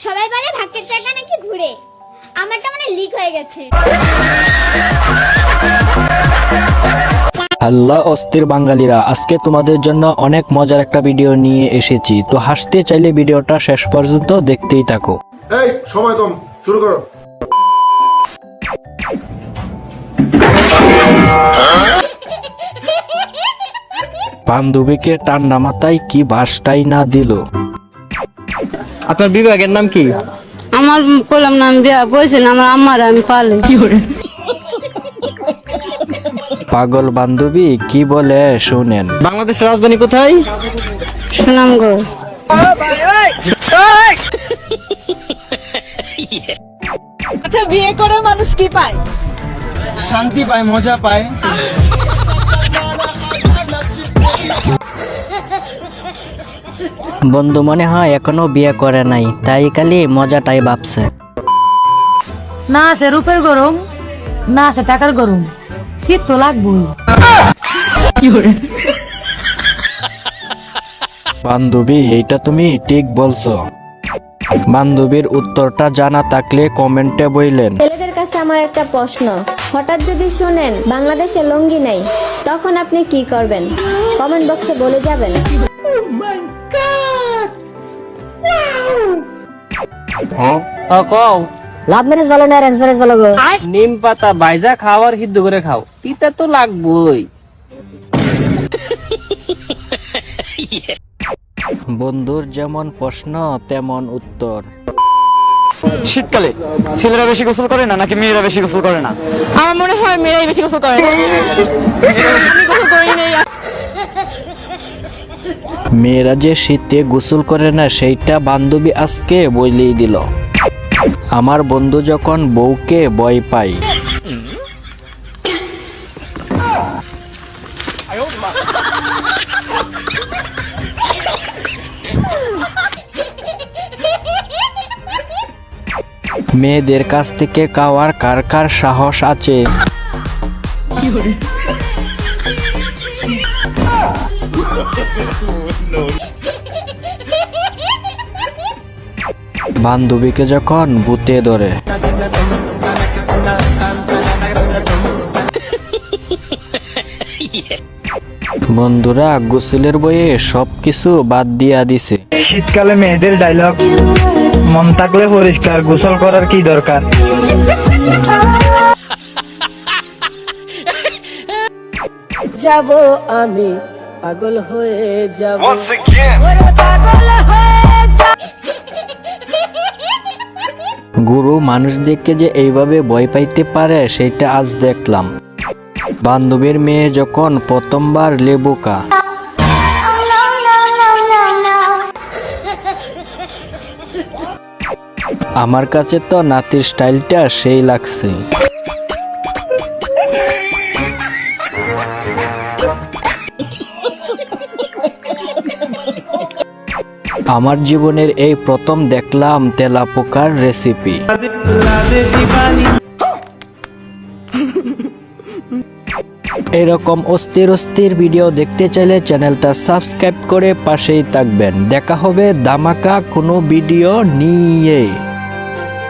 সবাই বলে ভাগ্যের চাকা নাকি ঘুরে, আমারটা মানে লিক হয়ে গেছে। হ্যালো অস্থির বাঙালিরা, আজকে তোমাদের জন্য অনেক মজার একটা ভিডিও নিয়ে এসেছি। তো হাসতে চাইলে ভিডিওটা শেষ পর্যন্ত দেখতেই থাকো। এই সময় কম, শুরু করো। বান্ধবীকে ঠান্ডা মাথায় কি বাসটাই না দিল। আপনার বিভাগের নাম কি? আমার কলম নাম বিয়া বলছেন আমার আম্মার আমি পালে কি করে। পাগল বান্ধবী কি বলে শুনেন। বাংলাদেশের রাজধানী কোথায়? সুনামগঞ্জ। আচ্ছা, বিয়ে করে মানুষ কি পায়? শান্তি পায়, মজা পায়। বন্ধু মনে হয় এখনো বিয়ে করে নাই, তাই খালি মজাটাই ভাবছে। না আছে রূপের গরম, না আছে টাকার গরম, শীত তো লাগবই। বান্ধবী এইটা তুমি ঠিক বলছো। বান্ধবীর উত্তরটা জানা থাকলে কমেন্টে বললেন। ছেলেদের কাছে আমার একটা প্রশ্ন, হঠাৎ যদি শুনেন বাংলাদেশে লুঙ্গি নেই, তখন আপনি কি করবেন? কমেন্ট বক্সে বলে যাবেন। লাভ ম্যারেজ ভালো না অ্যারেঞ্জ ম্যারেজ ভালো গো? নিম পাতা বাইজা খাওয়ার সিদ্ধ করে খাও, তিতা তো লাগবই। বন্ধুর যেমন প্রশ্ন তেমন উত্তর। শীতকালে ছেলেরা বেশি গোসল করে না নাকি মেয়েরা বেশি গোসল করে না? আমার মনে হয় মেয়েরাই বেশি গোসল করে। আমি গোসল করি নাই। মেয়েরা যে শীতে গোসল করে না সেইটা বান্ধবী আজকে বলেই দিল। আমার বন্ধু যখন বউকে ভয় পায়, মেয়েদের কাছ থেকে খাওয়ার কার কার সাহস আছে? বান্ধবীকে যখন ভূতে ধরে, বন্ধুরা গোসলের বয়ে সবকিছু বাদ দিয়া দিছে। শীতকালে মেয়েদের ডায়লগ, মন থাকলে পরিষ্কার, গোসল করার কি দরকার? যাব আমি পাগল হয়ে যাব। গুরু মানুষদেরকে যে এইভাবে ভয় পাইতে পারে সেটা আজ দেখলাম। বান্ধবীর মেয়ে যখন প্রথমবার লেবুকা, আমার কাছে তো নাতির স্টাইলটা সেই লাগছে। আমার জীবনের এই প্রথম দেখলাম তেলাপোকার রেসিপি। এরকম অস্থির অস্থির ভিডিও দেখতে চাইলে চ্যানেলটা সাবস্ক্রাইব করে পাশেই থাকবেন। দেখা হবে ধামাকা কোনো ভিডিও নিয়ে।